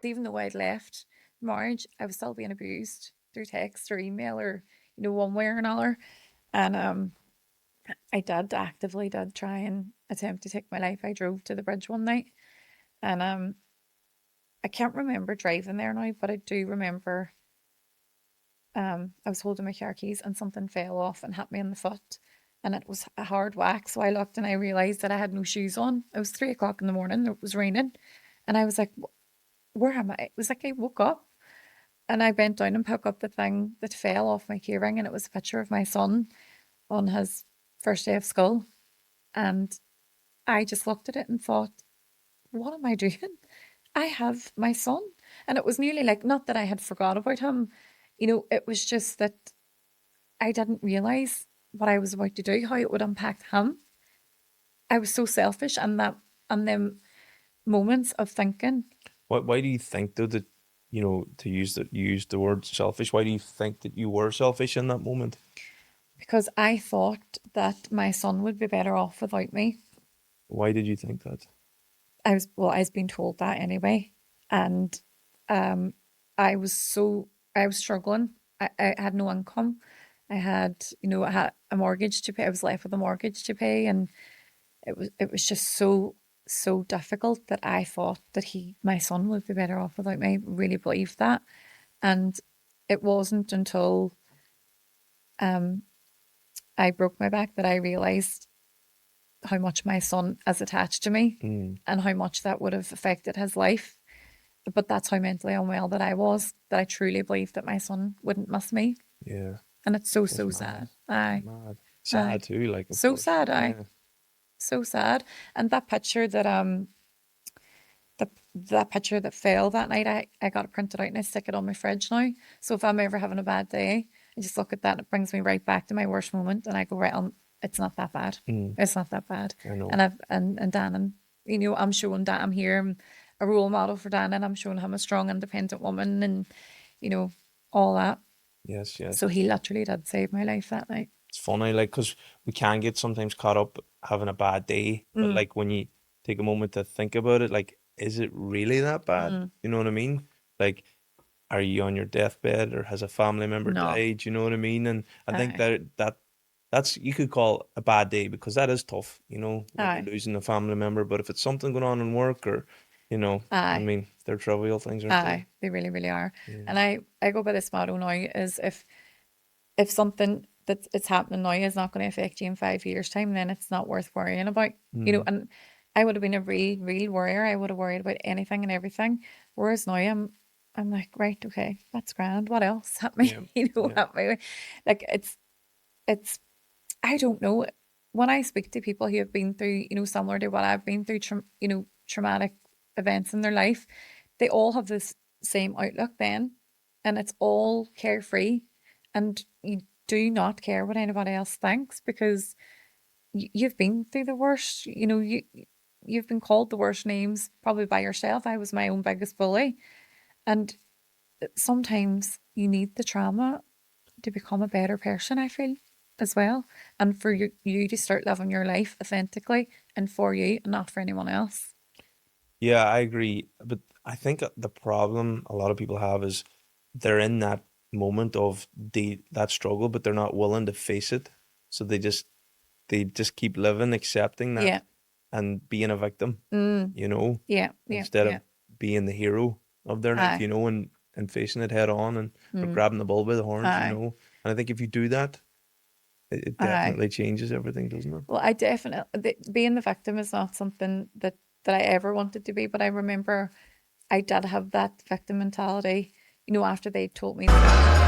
even though I'd left marriage, I was still being abused through text or email or, one way or another. And I actively did try and attempt to take my life. I drove to the bridge one night, and I can't remember driving there now, but I do remember I was holding my car keys and something fell off and hit me in the foot, and it was a hard whack. So I looked and I realised that I had no shoes on. It was 3 o'clock in the morning. It was raining, and I was like, "Where am I?" It was like I woke up, and I bent down and picked up the thing that fell off my keyring, and it was a picture of my son on his first day of school, and I just looked at it and thought, "What am I doing? I have my son." And it was nearly like, not that I had forgot about him, it was just that I didn't realise what I was about to do, how it would impact him. I was so selfish, and them moments of thinking, Why do you think though that, to use the word selfish? Why do you think that you were selfish in that moment? because I thought that my son would be better off without me. Why did you think that? I was being told that anyway. And um I was struggling. I had no income. I had a mortgage to pay. I was left with a mortgage to pay, and it was just so difficult that I thought that my son would be better off without me. I really believed that. And it wasn't until um I broke my back that I realised how much my son is attached to me Mm, and how much that would have affected his life. But that's how mentally unwell that I was, that I truly believed that my son wouldn't miss me. yeah, And it's so, that's so mad. sad. It's Aye, mad. aye. Sad too, like of So course. sad, aye. Yeah. So sad. And that picture that picture that fell that night, I got it printed out and I stick it on my fridge now. So if I'm ever having a bad day, I just look at that and it brings me right back to my worst moment, and I go, right on, it's not that bad. Mm, It's not that bad. I know. And Dan, and I'm showing that I'm here, I'm a role model for Dan, and I'm showing him a strong, independent woman, and you know, all that. Yes, yes. So he literally did save my life that night. It's funny, like, because we can get sometimes caught up having a bad day, but Mm, like when you take a moment to think about it, like, is it really that bad? mm, You know what I mean? Like, are you on your deathbed or has a family member no. died? You know what I mean? And I think Aye. that's you could call a bad day because that is tough, when you're Aye. losing a family member. But if it's something going on in work or, I Aye. mean, they're trivial things, aren't they? Aye. They really, really are. Yeah. And I go by this motto now, is if something that it's happening now is not going to affect you in 5 years' time, then it's not worth worrying about. Mm. And I would have been a real, real worrier. I would have worried about anything and everything. Whereas now I'm like, right, okay, that's grand. What else? Help me, Yeah. Yeah. help me. Like it's I don't know. When I speak to people who have been through, similar to what I've been through, traumatic events in their life, they all have this same outlook then, and it's all carefree, and you do not care what anybody else thinks because you've been through the worst. You've been called the worst names probably by yourself. I was my own biggest bully, and sometimes you need the trauma to become a better person, I feel, as well. And for you to start living your life authentically and for you and not for anyone else. Yeah, I agree. But I think the problem a lot of people have is they're in that moment of that struggle, but they're not willing to face it. So they just keep living, accepting that Yeah. and being a victim, Mm. Yeah. Yeah. instead Yeah. of being the hero of their life, Aye. and facing it head on and or Mm. grabbing the bull by the horns, Aye. And I think if you do that, it Aye. definitely changes everything, doesn't it? Well, I definitely, being the victim is not something that I ever wanted to be, but I remember I did have that victim mentality, after they told me that.